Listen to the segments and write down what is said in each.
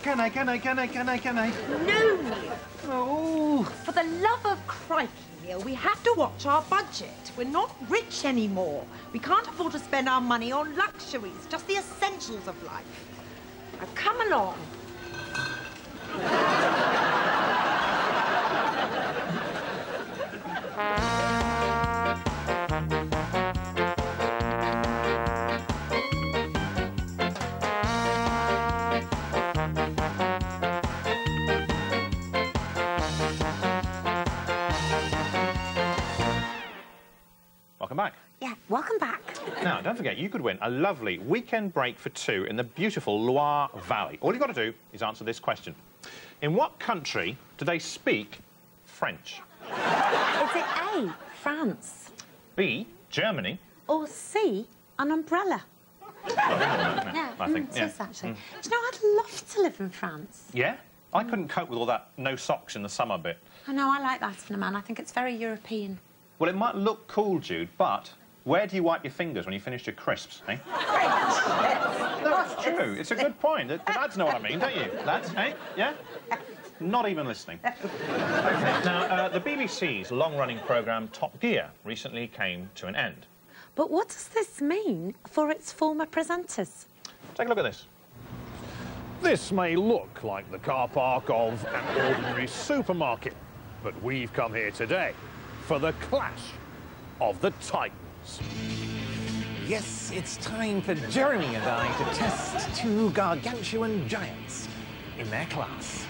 Can I? No, Neil. Oh. For the love of crikey, Neil, we have to watch our budget. We're not rich anymore. We can't afford to spend our money on luxuries, just the essentials of life. Now, come along. Welcome back. Yeah, welcome back. Now, don't forget, you could win a lovely weekend break for two in the beautiful Loire Valley. All you've got to do is answer this question. In what country do they speak French? Is it A, France? B, Germany? Or C, an umbrella? Yeah, I think, it is, actually. Do you know, I'd love to live in France. Yeah? I couldn't cope with all that no socks in the summer bit. I know, I like that in a man. I think it's very European. Well, it might look cool, Jude, but where do you wipe your fingers when you finish your crisps, eh? No, it's true. It's a good point. The lads know what I mean, don't you? Lads, eh? Yeah? Not even listening. OK, now, the BBC's long-running programme Top Gear recently came to an end. But what does this mean for its former presenters? Take a look at this. This may look like the car park of an ordinary supermarket, but we've come here today for the clash of the Titans. Yes, it's time for Jeremy and I to test two gargantuan giants in their class.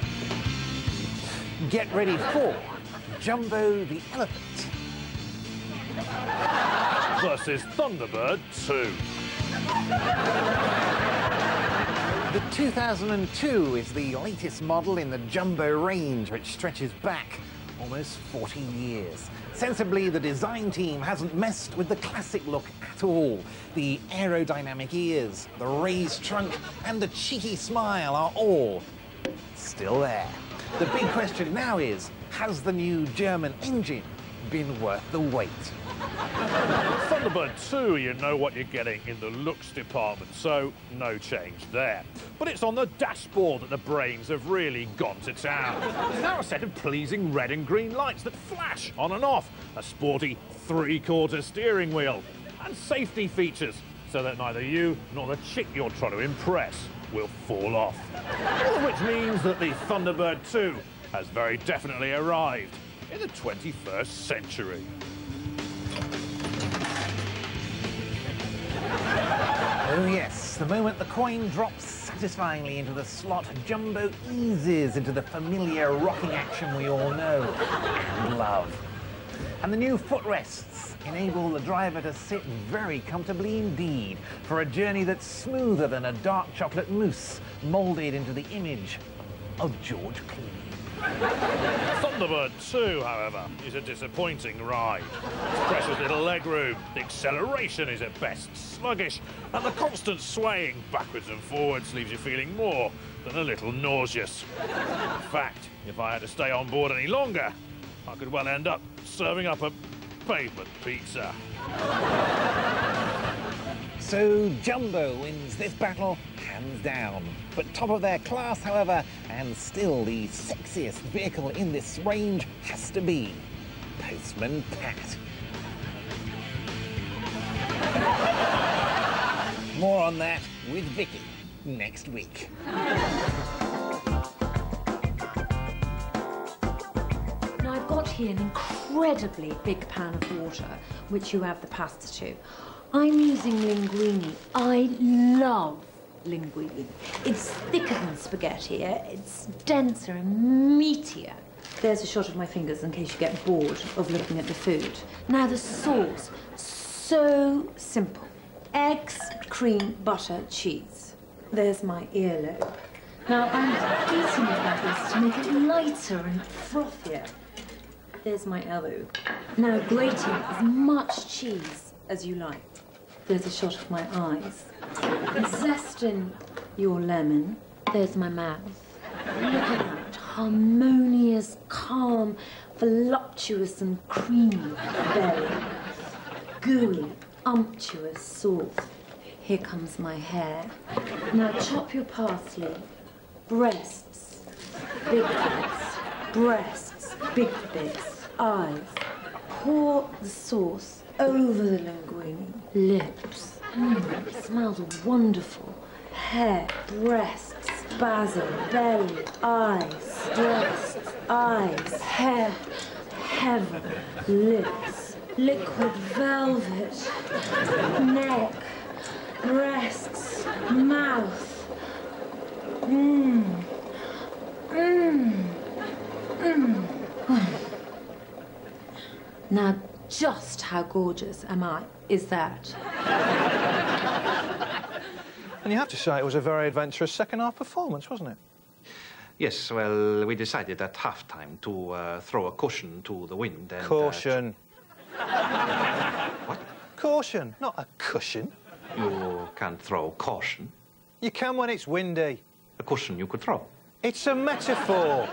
Get ready for Jumbo the Elephant versus Thunderbird 2. The 2002 is the latest model in the Jumbo range, which stretches back almost 40 years. Sensibly, the design team hasn't messed with the classic look at all. The aerodynamic ears, the raised trunk, and the cheeky smile are all still there. The big question now is, has the new German engine been worth the wait? Thunderbird 2, you know what you're getting in the looks department, so no change there. But it's on the dashboard that the brains have really gone to town. There's now a set of pleasing red and green lights that flash on and off, a sporty three-quarter steering wheel, and safety features, so that neither you nor the chick you're trying to impress will fall off. All of which means that the Thunderbird 2 has very definitely arrived in the 21st century. Oh yes, the moment the coin drops satisfyingly into the slot, Jumbo eases into the familiar rocking action we all know and love. And the new footrests enable the driver to sit very comfortably indeed for a journey that's smoother than a dark chocolate mousse moulded into the image of George Clooney. Thunderbird 2, however, is a disappointing ride. Its precious little legroom, the acceleration is at best sluggish, and the constant swaying backwards and forwards leaves you feeling more than a little nauseous. In fact, if I had to stay on board any longer, I could well end up serving up a pavement pizza. So Jumbo wins this battle hands down. But top of their class, however, and still the sexiest vehicle in this range has to be Postman Pat. More on that with Vicky next week. Now, I've got here an incredibly big pan of water, which you add the pasta to. I'm using linguine. I love linguine. It's thicker than spaghetti. It's denser and meatier. There's a shot of my fingers in case you get bored of looking at the food. Now, the sauce, so simple. Eggs, cream, butter, cheese. There's my earlobe. Now, I'm eating it like this to make it lighter and frothier. There's my elbow. Now, grating as much cheese as you like. There's a shot of my eyes. And zest in your lemon. There's my mouth. Look at that harmonious, calm, voluptuous and creamy belly. Gooey, umptuous sauce. Here comes my hair. Now chop your parsley. breasts, big bits, breasts, big bits, eyes. Pour the sauce over the linguine. Lips. It smells wonderful. Hair, breasts, basil, belly, eyes, breasts, eyes, hair, heaven, lips, liquid velvet, neck, breasts, mouth. Now, just how gorgeous is that? And you have to say it was a very adventurous second-half performance, wasn't it? Yes, well, we decided at half-time to throw a caution to the wind and... Caution. What? Caution, not a cushion. You can't throw caution. You can when it's windy. A cushion you could throw. It's a metaphor.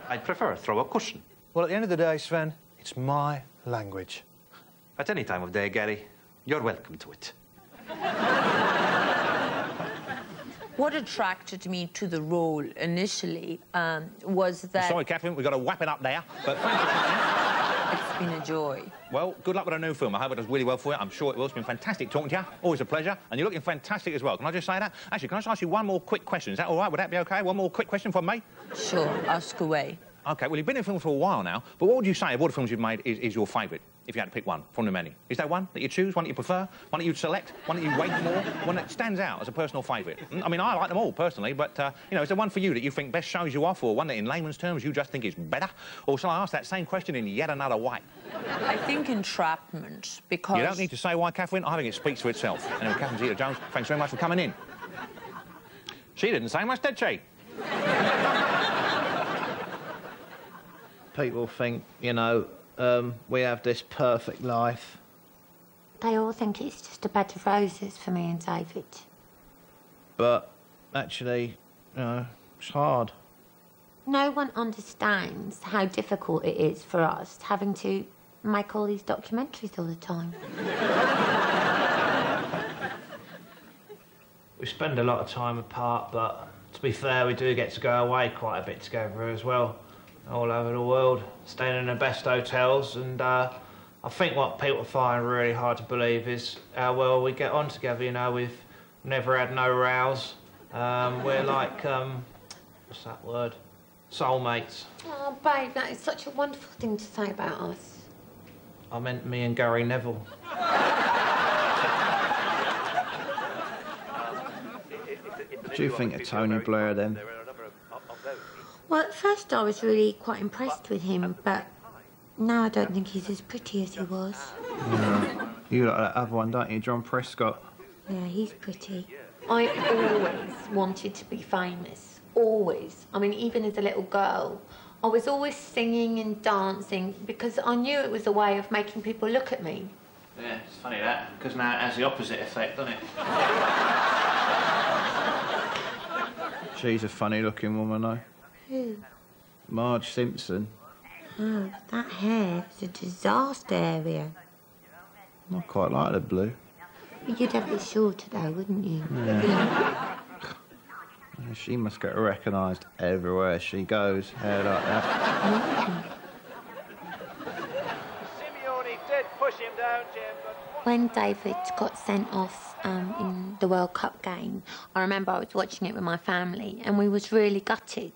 I'd prefer throw a cushion. Well, at the end of the day, Sven, it's my language. At any time of day, Gary, you're welcome to it. What attracted me to the role initially was that... Sorry, Catherine, we've got to wrap it up there, but thanks for coming. It's been a joy. Well, good luck with a new film. I hope it does really well for you. I'm sure it will. It's been fantastic talking to you. Always a pleasure. And you're looking fantastic as well. Can I just say that? Actually, can I just ask you one more quick question? Is that all right? Would that be OK? One more quick question from me? Sure, ask away. OK, well, you've been in film for a while now, but what would you say of all the films you've made is your favourite, if you had to pick one from the many? Is there one that you choose, one that you prefer, one that you'd select, one that you rate more, one that stands out as a personal favourite? I mean, I like them all, personally, but, you know, is there one for you that you think best shows you off, or one that, in layman's terms, you just think is better? Or shall I ask that same question in yet another way? I think entrapment, because... You don't need to say why, Catherine. I think it speaks for itself. Anyway, Catherine Zeta-Jones, thanks very much for coming in. She didn't say much, did she? People think, you know, we have this perfect life. They all think it's just a bed of roses for me and David. But actually, you know, it's hard. No one understands how difficult it is for us having to make all these documentaries all the time. We spend a lot of time apart, but to be fair, we do get to go away quite a bit together as well. All over the world, staying in the best hotels, and I think what people find really hard to believe is how well we get on together. You know, we've never had no rows. We're like, what's that word? Soulmates. Oh, babe, that is such a wonderful thing to say about us. I meant me and Gary Neville. What do you think of Tony Blair, then? Well, at first I was really quite impressed with him, but now I don't think he's as pretty as he was. Yeah. You like that other one, don't you, John Prescott? Yeah, he's pretty. I always wanted to be famous. Always. I mean, even as a little girl, I was always singing and dancing because I knew it was a way of making people look at me. Yeah, it's funny that, because now it has the opposite effect, doesn't it? She's a funny-looking woman, though. Who? Marge Simpson. Oh, that hair is a disaster area. I quite like the blue. You'd have it shorter, though, wouldn't you? Yeah. She must get recognised everywhere she goes. Hair like that. Simeone did push him down, Jim, but... When David got sent off in the World Cup game, I remember I was watching it with my family and we was really gutted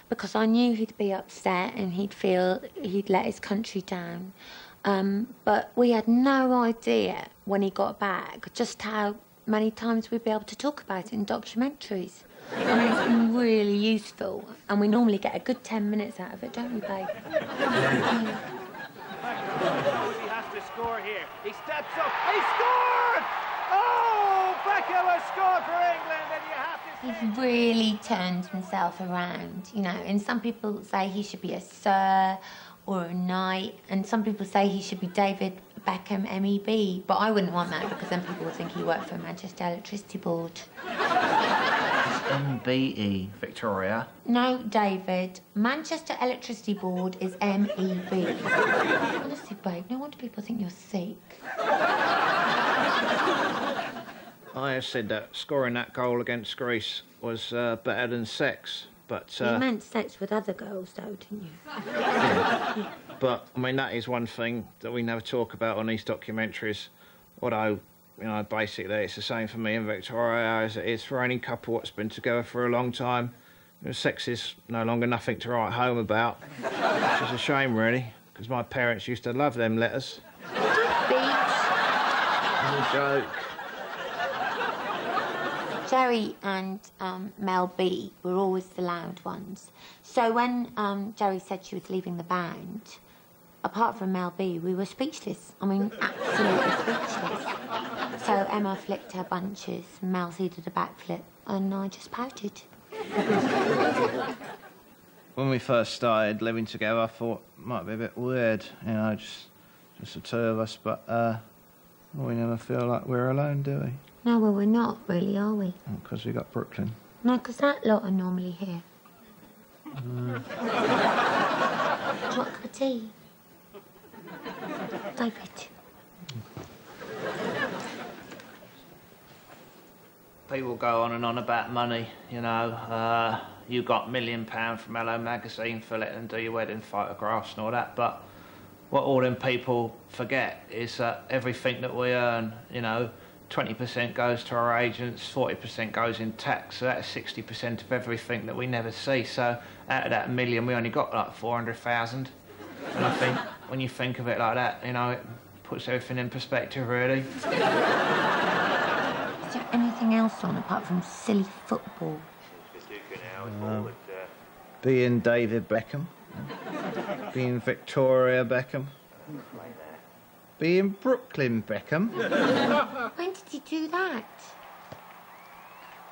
because I knew he'd be upset and he'd feel he'd let his country down. But we had no idea when he got back just how many times we'd be able to talk about it in documentaries. I mean, it's been really useful and we normally get a good 10 minutes out of it, don't we, babe? Yeah. He has to score here. He steps up. He scored! Oh, Beckham has scored for England, and you have to... He's really turned himself around, you know, and some people say he should be a Sir or a Knight, and some people say he should be David Beckham MEB, but I wouldn't want that because then people would think he worked for Manchester Electricity Board. MBE, Victoria. No, David. Manchester Electricity Board is MEB. Honestly, babe, no wonder people think you're sick. I have said that scoring that goal against Greece was better than sex, but... You meant sex with other girls, though, didn't you? Yeah. But, I mean, that is one thing that we never talk about on these documentaries. Although, you know, basically it's the same for me and Victoria as it is for any couple that's been together for a long time. You know, sex is no longer nothing to write home about. Which is a shame, really, because my parents used to love them letters. No joke. Jerry and Mel B were always the loud ones. So when Jerry said she was leaving the band, apart from Mel B, we were speechless. I mean, absolutely speechless. So Emma flicked her bunches, Mel did a backflip, and I just pouted. When we first started living together, I thought it might be a bit weird, you know, just the two of us, but we never feel like we're alone, do we? No, well, we're not, really, are we? Because we got Brooklyn. No, because that lot are normally here. What cup of tea? David. People go on and on about money, you know. You got £1 million from Hello Magazine for letting them do your wedding photographs and all that, but what all them people forget is that everything that we earn, you know, 20% goes to our agents, 40% goes in tax, so that's 60% of everything that we never see. So out of that $1 million, we only got like 400,000. And I think when you think of it like that, you know, it puts everything in perspective, really. Is there anything else on apart from silly football? Being David Beckham. Being Victoria Beckham. Being Brooklyn Beckham. When did he do that?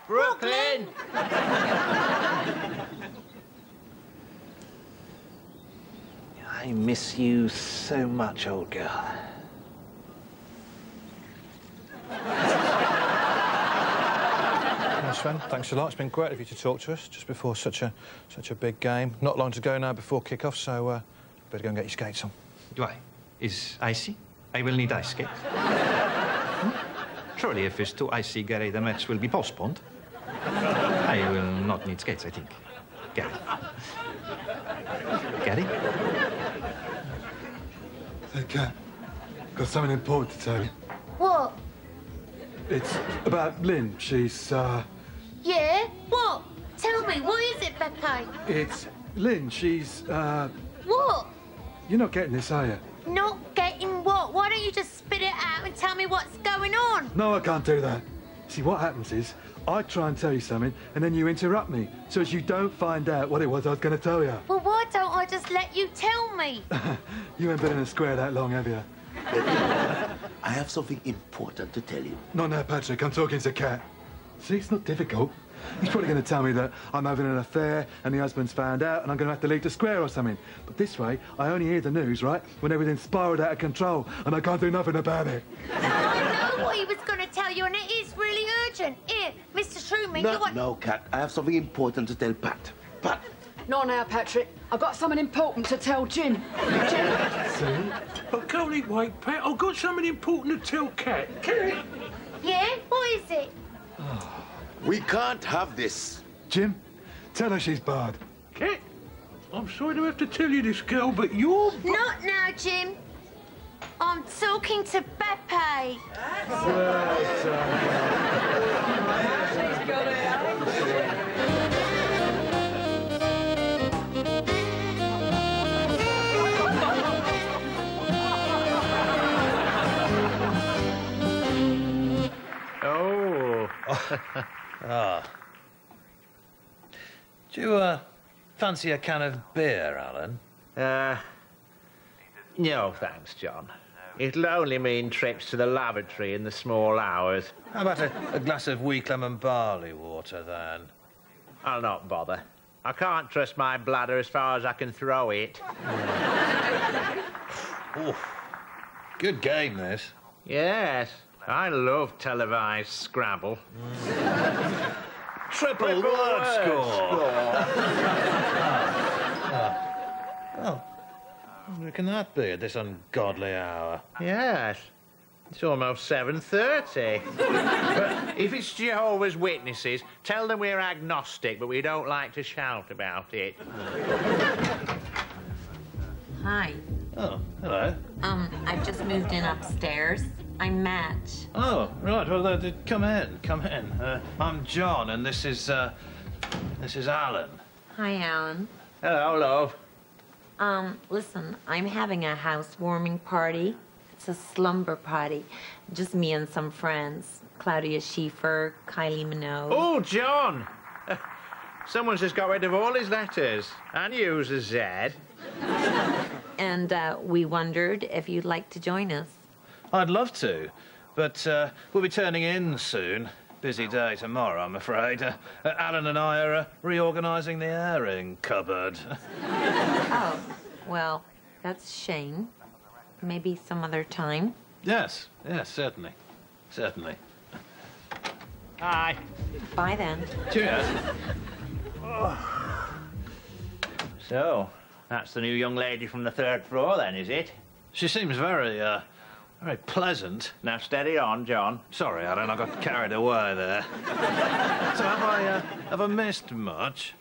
Brooklyn! I miss you so much, old girl. Well, Sven, thanks a lot. It's been great of you to talk to us just before such a big game. Not long to go now before kick-off, so better go and get your skates on. Why? Is icy? I will need ice skates. Surely if it's too icy, Gary, the match will be postponed. I will not need skates, I think. Gary. Gary? Hey, Kat. Got something important to tell you. What? It's about Lynn. She's, Yeah? What? Tell me, what is it, Beppe? It's Lynn. She's, What? You're not getting this, are you? Not getting what? Why don't you just spit it out and tell me what's going on? No, I can't do that. See, what happens is, I try and tell you something, and then you interrupt me, so as you don't find out what it was I was going to tell you. Well, why don't I just let you tell me? You haven't been in a square that long, have you? I have something important to tell you. Not now, Patrick. I'm talking to Kat. See, it's not difficult. He's probably going to tell me that I'm having an affair and the husband's found out and I'm going to have to leave the square or something. But this way, I only hear the news, right, when everything's spiraled out of control and I can't do nothing about it. I know what he was going to tell you, and it is really urgent. Here, Mr. Truman, you want... No, Kat. I have something important to tell Pat. Pat. Not now, Patrick. I've got something important to tell Jim. Jim? See? I can't wait, Pat. I've got something important to tell Kat. Kat? Yeah? What is it? We can't have this. Jim, tell her she's barred. Kat? I'm sorry to have to tell you this, girl, but you're... Not now, Jim. I'm talking to Beppe. Ah. Do you, fancy a can of beer, Alan? No, thanks, John. It'll only mean trips to the lavatory in the small hours. How about a glass of weak lemon barley water, then? I'll not bother. I can't trust my bladder as far as I can throw it. Oof. Good game, this. Yes, I love televised Scrabble. Triple word score! Well, who can that be at this ungodly hour? Yes. It's almost 7:30. But if it's Jehovah's Witnesses, tell them we're agnostic, but we don't like to shout about it. Hi. Oh, hello. I've just moved in upstairs. I'm Madge. Oh, right. Well, come in. I'm John, and this is Alan. Hi, Alan. Hello, love. Listen, I'm having a housewarming party. It's a slumber party. Just me and some friends. Claudia Schiffer, Kylie Minogue. Oh, John! Someone's just got rid of all his letters. And use a Z. And we wondered if you'd like to join us. I'd love to, but we'll be turning in soon. Busy day tomorrow, I'm afraid. Alan and I are reorganising the airing cupboard. Oh, well, that's a shame. Maybe some other time. Yes, certainly. Certainly. Hi. Bye, then. Cheers. So, that's the new young lady from the 3rd floor, then, is it? She seems very pleasant. Now, steady on, John. Sorry, Alan, I got carried away there. So have I missed much?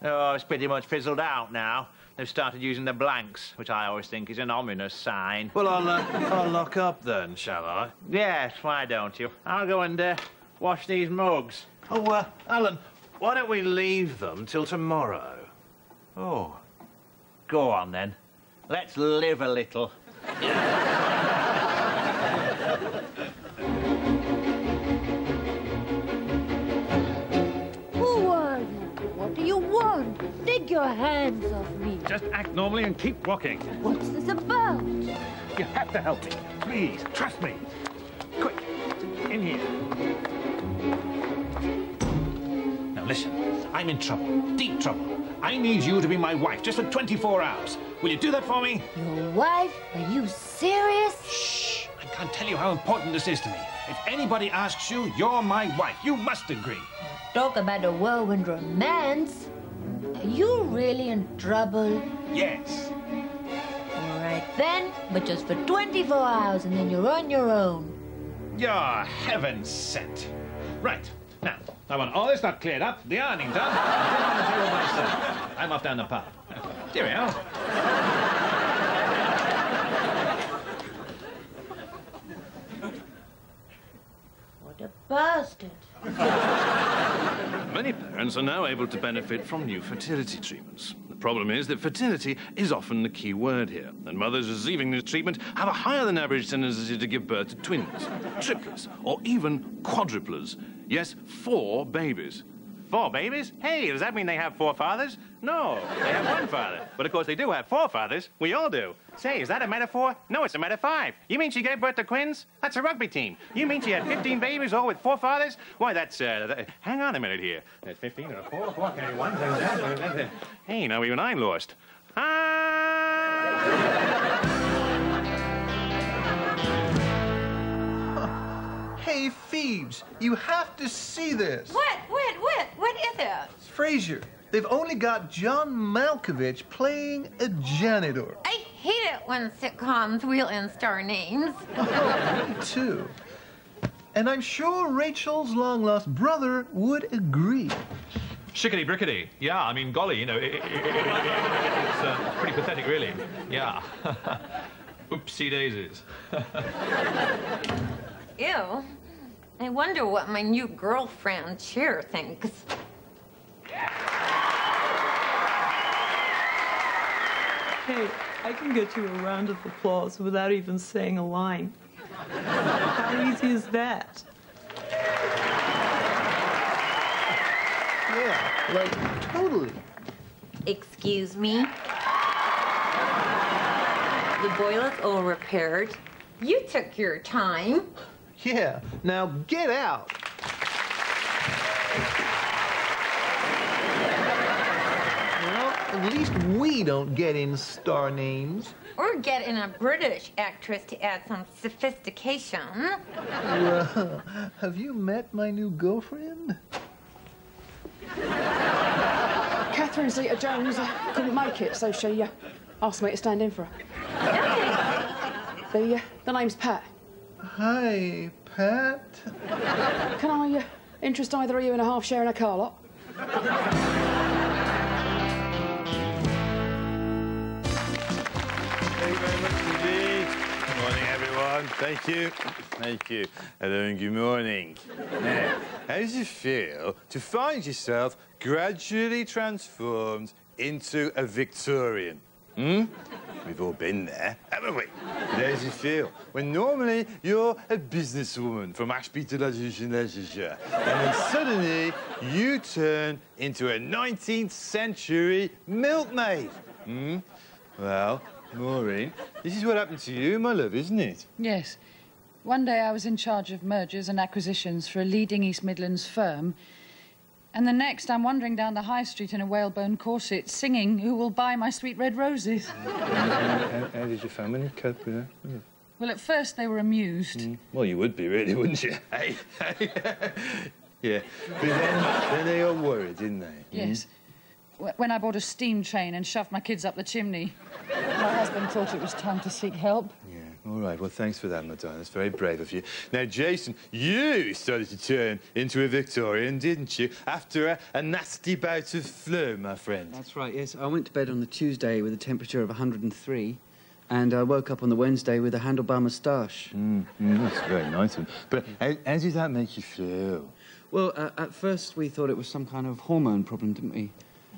Oh, it's pretty much fizzled out now. They've started using the blanks, which I always think is an ominous sign. Well, I'll lock up then, shall I? Yes, why don't you? I'll go and wash these mugs. Oh, Alan, why don't we leave them till tomorrow? Oh, go on then. Let's live a little. Who are you? What do you want? Take your hands off me. Just act normally and keep walking. What's this about? You have to help me. Please, trust me. Quick, in here. Now listen, I'm in trouble, deep trouble. I need you to be my wife just for 24 hours. Will you do that for me? Your wife? Are you serious? Shh! I can't tell you how important this is to me. If anybody asks you, you're my wife. You must agree. Talk about a whirlwind romance. Are you really in trouble? Yes. All right then, but just for 24 hours and then you're on your own. You're heaven sent. Right, now, I want all this stuff cleared up, the ironing done, and dinner on the table myself. I'm off down the pub. Here we are. What a bastard. Many parents are now able to benefit from new fertility treatments. The problem is that fertility is often the key word here, and mothers receiving this treatment have a higher than average tendency to give birth to twins, triplets, or even quadruplets. Yes, 4 babies. 4 babies? Hey, does that mean they have 4 fathers? No, they have 1 father. But of course they do have 4 fathers. We all do. Say, is that a metaphor? No, it's a meta 5. You mean she gave birth to twins? That's a rugby team. You mean she had 15 babies all with 4 fathers? Why, that's, hang on a minute here. That's 15 or 4, 1. Hey, now even I lost. Hey, Phoebes, you have to see this. What is it? It's Frasier. They've only got John Malkovich playing a janitor. I hate it when sitcoms wheel in star names. Me too. And I'm sure Rachel's long-lost brother would agree. Shickety brickety. Yeah, I mean, golly, you know, it's pretty pathetic, really. Yeah. Oopsie daisies. Ew. I wonder what my new girlfriend Cher thinks. Hey, I can get you a round of applause without even saying a line. How easy is that? Yeah, like, totally. Excuse me? The boiler's all repaired. You took your time. Yeah, now get out. Well, at least we don't get in star names. Or get in a British actress to add some sophistication. Well, have you met my new girlfriend? Catherine Zeta-Jones couldn't make it, so she asked me to stand in for her. The name's Pat. Hi, Pat. Can I interest either of you in a half share in a car lot? Thank you very much indeed. Good morning, everyone. Thank you. Thank you. Hello and good morning. Now, how does it feel to find yourself gradually transformed into a Victorian? We've all been there, haven't we? But how does it feel when normally you're a businesswoman from Ashby to Leicestershire, and then suddenly you turn into a 19th century milkmaid? Well, Maureen, this is what happened to you, my love, isn't it? Yes. One day I was in charge of mergers and acquisitions for a leading East Midlands firm, and the next I'm wandering down the high street in a whalebone corset, singing "Who will buy my sweet red roses?" How did your family cope with that? Well, at first they were amused. Well, you would be, really, wouldn't you? Hey, yeah. But then they all worried, didn't they? Yes. When I bought a steam train and shoved my kids up the chimney, my husband thought it was time to seek help. Yeah, all right. Well, thanks for that, Madonna. That's very brave of you. Now, Jason, you started to turn into a Victorian, didn't you? After a nasty bout of flu, my friend. That's right, yes. I went to bed on the Tuesday with a temperature of 103, and I woke up on the Wednesday with a handlebar moustache. That's very nice of you. But how did that make you feel? Well, at first we thought it was some kind of hormone problem, didn't we?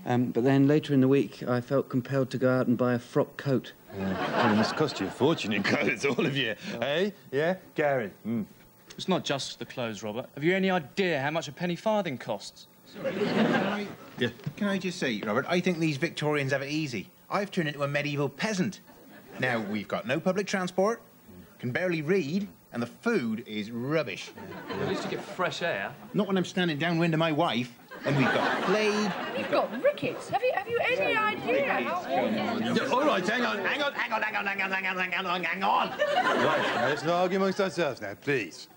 But then later in the week, I felt compelled to go out and buy a frock coat. Well, it must cost you a fortune in clothes, all of you. Hey? Yeah? Gary? It's not just the clothes, Robert. Have you any idea how much a penny farthing costs? Can I just say, Robert, I think these Victorians have it easy. I've turned into a medieval peasant. Now, we've got no public transport, can barely read, and the food is rubbish. At least you get fresh air. Not when I'm standing downwind of my wife. And we've got plague. You've got rickets. Have you any idea how... All right, hang on. Right, now, let's not argue amongst ourselves now, please.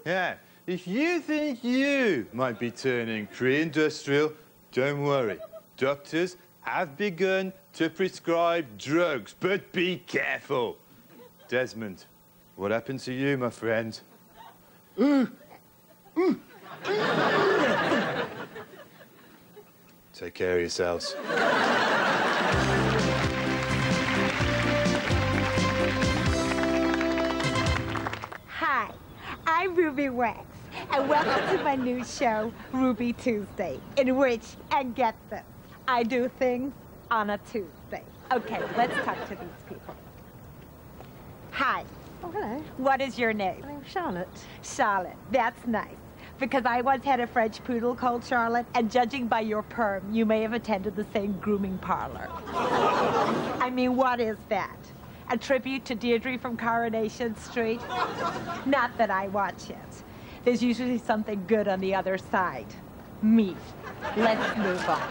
Yeah, if you think you might be turning pre-industrial, don't worry. Doctors have begun to prescribe drugs, but be careful. Desmond, what happened to you, my friend? Take care of yourselves. Hi, I'm Ruby Wax, and welcome to my new show, Ruby Tuesday, in which, and get this, I do things on a Tuesday. Okay, let's talk to these people. Hi. Oh, hello. What is your name? I'm Charlotte. Charlotte, that's nice. Because I once had a French poodle called Charlotte, and judging by your perm, you may have attended the same grooming parlor. I mean, what is that? A tribute to Deirdre from Coronation Street? Not that I watch it. There's usually something good on the other side. Me. Let's move on.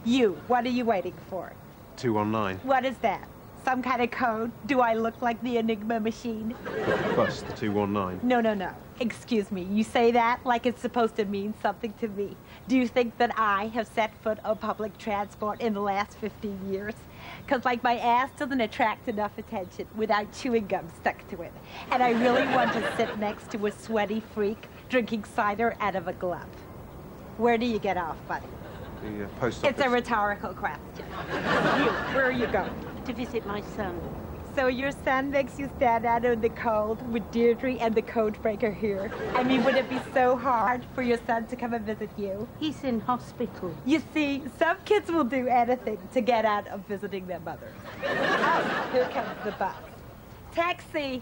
You, what are you waiting for? 219. What is that? Some kind of code? Do I look like the Enigma machine? Bus, the 219. No. Excuse me. You say that like it's supposed to mean something to me. Do you think that I have set foot on public transport in the last 15 years? Because, like, my ass doesn't attract enough attention without chewing gum stuck to it. And I really want to sit next to a sweaty freak drinking cider out of a glove. Where do you get off, buddy? The post office. It's a rhetorical question. You, where are you going? To visit my son. So your son makes you stand out in the cold with Deirdre and the code breaker here? I mean, would it be so hard for your son to come and visit you? He's in hospital. You see, some kids will do anything to get out of visiting their mothers. Oh, here comes the bus. Taxi!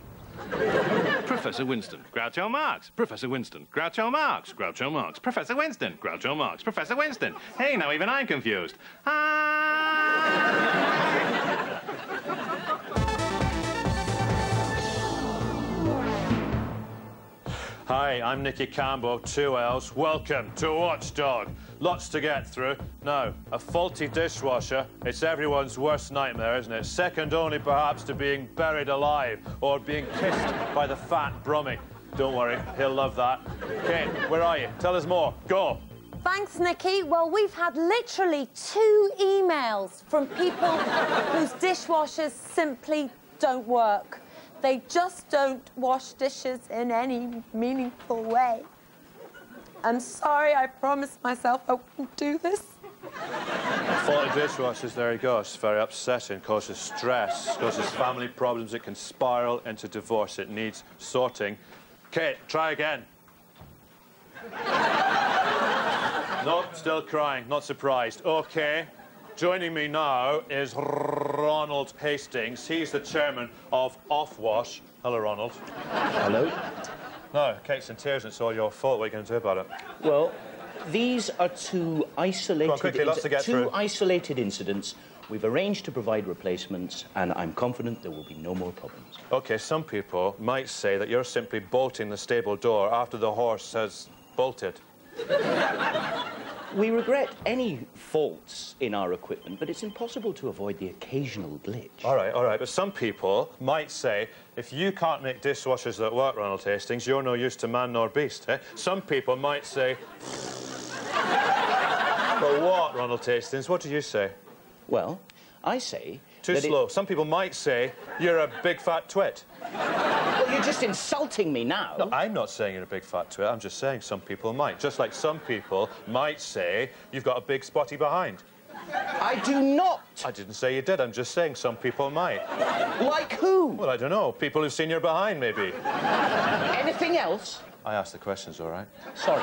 Professor Winston, Groucho Marx. Professor Winston, Groucho Marx. Groucho Marx. Professor Winston, Groucho Marx. Professor Winston. Hey, now even I'm confused. Hi, I'm Nicky Campbell, 2Ls. Welcome to Watchdog. Lots to get through. Now, a faulty dishwasher, it's everyone's worst nightmare, isn't it? Second only, perhaps, to being buried alive or being kissed by the fat Brummie. Don't worry, he'll love that. Kate, where are you? Tell us more. Go. Thanks, Nicky. Well, we've had literally 2 emails from people whose dishwashers simply don't work. They just don't wash dishes in any meaningful way. I'm sorry, I promised myself I wouldn't do this. Faulty dishwashers, there you go. It's very upsetting, causes stress, causes family problems. It can spiral into divorce. It needs sorting. Kate, try again. No, still crying, not surprised. OK. Joining me now is Ronald Hastings. He's the chairman of Offwash. Hello, Ronald. Hello. No, Kate's in tears and it's all your fault. What are you going to do about it? Well, these are two isolated... Go on, quickly, lots to get through. Two isolated incidents. We've arranged to provide replacements, and I'm confident there will be no more problems. OK, some people might say that you're simply bolting the stable door after the horse has bolted. We regret any faults in our equipment, but it's impossible to avoid the occasional glitch. All right, but some people might say, if you can't make dishwashers that work, Ronald Hastings, you're no use to man nor beast, eh? Some people might say... But what, Ronald Hastings? What do you say? Well, I say... Too slow. Some people might say you're a big fat twit. Well, you're just insulting me now. No, I'm not saying you're a big fat twit. I'm just saying some people might. Just like some people might say you've got a big spotty behind. I do not. I didn't say you did. I'm just saying some people might. Like who? Well, I don't know. People who've seen your behind, maybe. Anything else? I asked the questions, all right? Sorry.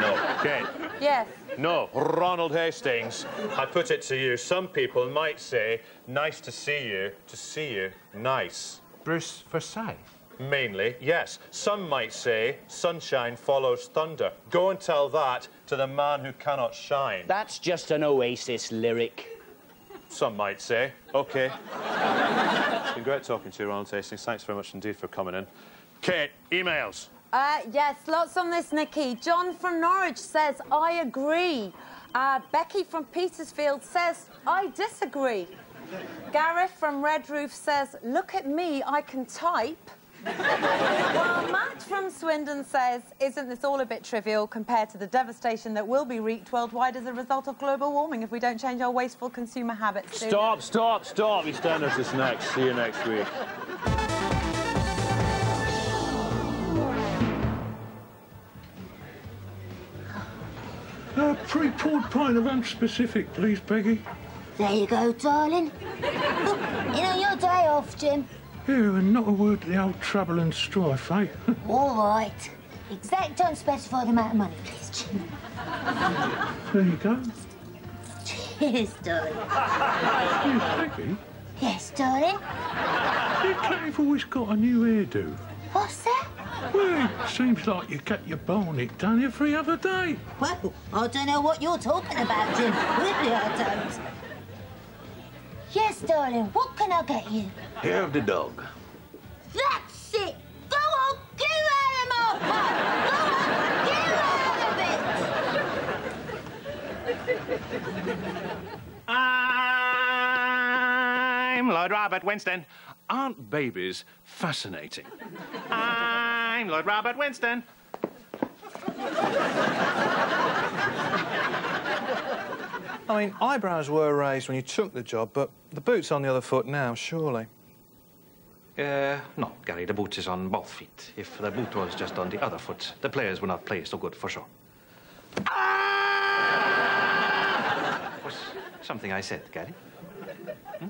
No. Kate. Yes. No. Ronald Hastings, I put it to you. Some people might say, nice to see you, nice. Bruce Versailles? Mainly, yes. Some might say, sunshine follows thunder. Go and tell that to the man who cannot shine. That's just an Oasis lyric. Some might say. OK. It's been great talking to you, Ronald Hastings. Thanks very much indeed for coming in. Kate, emails. Yes, lots on this, Nikki. John from Norwich says, I agree. Becky from Petersfield says, I disagree. Gareth from Red Roof says, look at me, I can type. While Matt from Swindon says, isn't this all a bit trivial compared to the devastation that will be wreaked worldwide as a result of global warming if we don't change our wasteful consumer habits soon? Stop. EastEnders is next. See you next week. Pre-poured pint of unspecific, please, Peggy. There you go, darling. Look, your day off, Jim. Yeah, and not a word to the old trouble and strife, eh? All right. Exact unspecified amount of money, please, Jim. There you go. Cheers, darling. Yes, Peggy? Yes, darling? You Claire've always got a new hairdo. What's that? Well, it seems like you get your barnet done every other day. Well, I don't know what you're talking about, Jim. Really, I don't. Yes, darling, what can I get you? Hair of the dog. That's it! Go on, get out of my pot! Go on, get out of it! I'm Lord Robert Winston. Aren't babies fascinating? I'm Lord Robert Winston. I mean, eyebrows were raised when you took the job, but the boot's on the other foot now, surely. No, Gary, the boot is on both feet. If the boot was just on the other foot, the players would not play so good, for sure. Was something I said, Gary? Hmm?